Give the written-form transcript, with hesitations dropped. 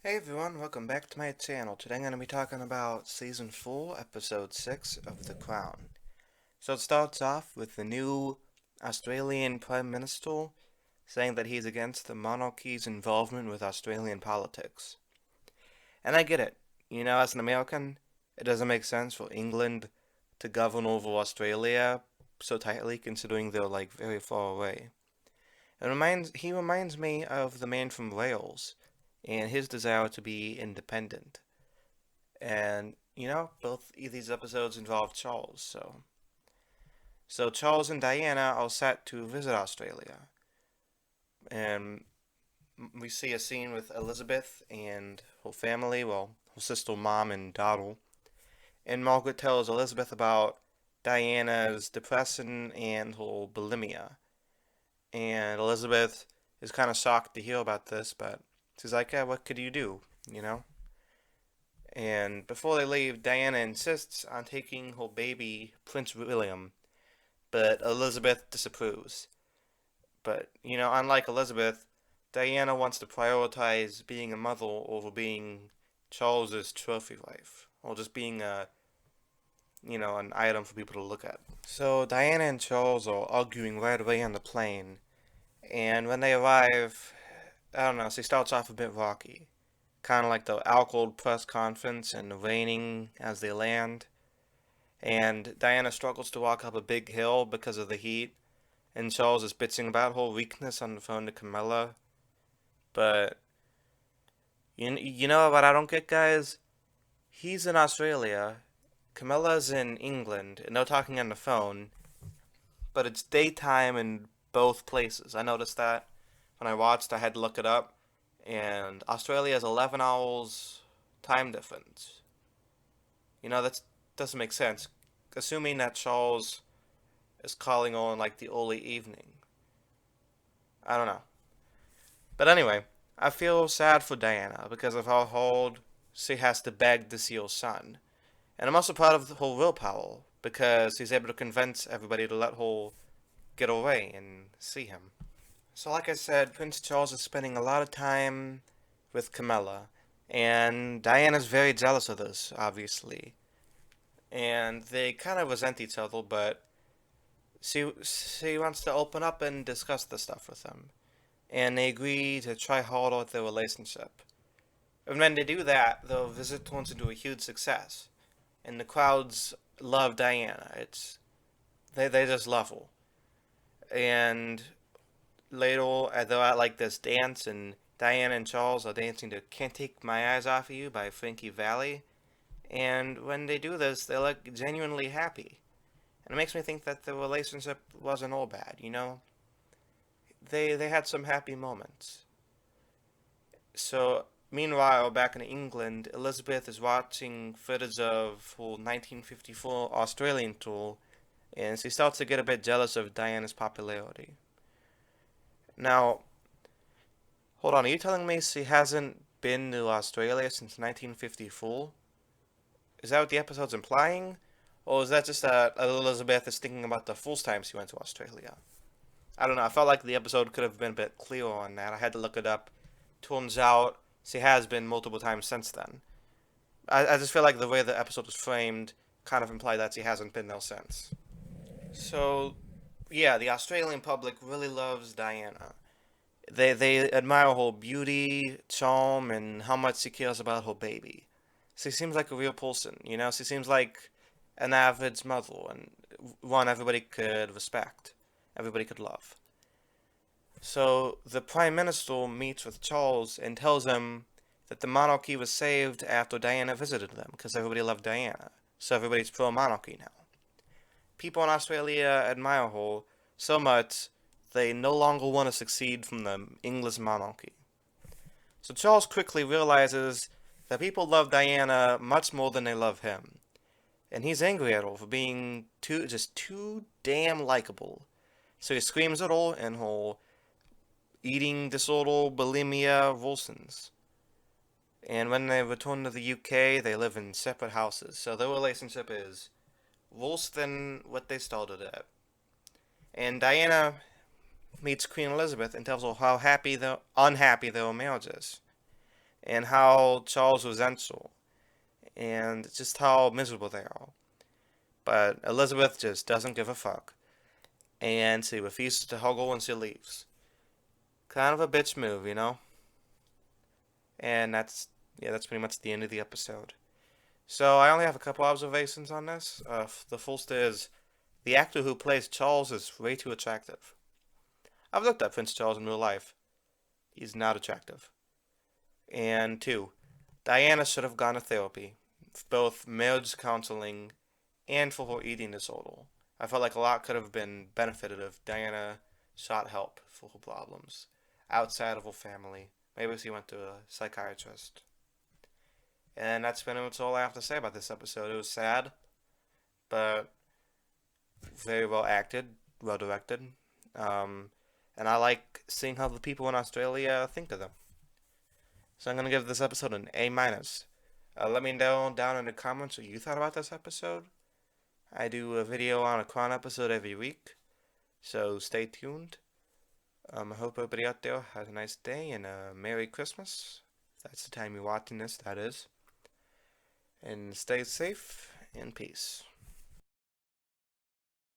Hey everyone, welcome back to my channel. Today I'm going to be talking about Season 4, Episode 6 of The Crown. So it starts off with the new Australian Prime Minister saying that he's against the monarchy's involvement with Australian politics. And I get it. As an American, it doesn't make sense for England to govern over Australia so tightly considering they're like very far away. He reminds me of the man from Wales and his desire to be independent. And both of these episodes involve Charles. So Charles and Diana are set to visit Australia, and we see a scene with Elizabeth and her family, well, her sister, mom, and daughter. And Margaret tells Elizabeth about Diana's depression and her bulimia. And Elizabeth is kind of shocked to hear about this, but she's like, "Yeah, what could you do?" You know. And before they leave, Diana insists on taking her baby, Prince William, but Elizabeth disapproves. But, unlike Elizabeth, Diana wants to prioritize being a mother over being Charles's trophy wife, or just being an item for people to look at. So Diana and Charles are arguing right away on the plane, and when they arrive, I don't know, she starts off a bit rocky. Kind of like the alcohol press conference and raining as they land. And Diana struggles to walk up a big hill because of the heat, and Charles is bitching about her weakness on the phone to Camilla. But you know what I don't get, guys? He's in Australia, Camilla's in England, and they're talking on the phone, but it's daytime in both places. I noticed that when I watched, I had to look it up, and Australia has 11 hours time difference. That doesn't make sense, assuming that Charles is calling on like the early evening. I don't know. But anyway, I feel sad for Diana because of how hard she has to beg to see her son. And I'm also proud of her willpower because she's able to convince everybody to let her get away and see him. So, like I said, Prince Charles is spending a lot of time with Camilla, and Diana's very jealous of this, obviously. And they kind of resent each other, but she wants to open up and discuss the stuff with him. And they agree to try harder at their relationship. And when they do that, the visit turns into a huge success, and the crowds love Diana. They just love her. And later, they're at like this dance, and Diana and Charles are dancing to "Can't Take My Eyes Off of You" by Frankie Valli. And when they do this, they look genuinely happy, and it makes me think that the relationship wasn't all bad. They had some happy moments. So, meanwhile, back in England, Elizabeth is watching footage of her 1954 Australian tour, and she starts to get a bit jealous of Diana's popularity. Now, hold on, are you telling me she hasn't been to Australia since 1954? Is that what the episode's implying? Or is that just that Elizabeth is thinking about the first time she went to Australia? I don't know, I felt like the episode could have been a bit clearer on that. I had to look it up. Turns out she has been multiple times since then. I just feel like the way the episode was framed kind of implied that she hasn't been there since. So, yeah, the Australian public really loves Diana. They admire her beauty, charm, and how much she cares about her baby. She seems like a real person. She seems like an average mother and one everybody could respect, everybody could love. So the Prime Minister meets with Charles and tells him that the monarchy was saved after Diana visited them because everybody loved Diana. So everybody's pro monarchy now. People in Australia admire her so much they no longer want to succeed from the English monarchy. So Charles quickly realizes that people love Diana much more than they love him. And he's angry at her for being too damn likable. So he screams at her and her eating disorder, bulimia, worsens. And when they return to the UK, they live in separate houses. So their relationship is worse than what they started at. And Diana meets Queen Elizabeth and tells her how unhappy their marriage is. and how Charles resents her, and just how miserable they are. But Elizabeth just doesn't give a fuck, and she refuses to hug her when she leaves. Kind of a bitch move, you know? And that's pretty much the end of the episode. So I only have a couple observations on this. The first is the actor who plays Charles is way too attractive. I've looked at Prince Charles in real life. He's not attractive. And two, Diana should have gone to therapy, both marriage counseling and for her eating disorder. I felt like a lot could have been benefited if Diana sought help for her problems outside of her family. Maybe she went to a psychiatrist. And that's pretty much all I have to say about this episode. It was sad, but very well acted, well directed. Um, and I like seeing how the people in Australia think of them. So I'm gonna give this episode an A minus. Let me know down in the comments what you thought about this episode. I do a video on a Crown episode every week, so stay tuned. I hope everybody out there has a nice day and a Merry Christmas. That's the time you're watching this, that is. And stay safe and peace.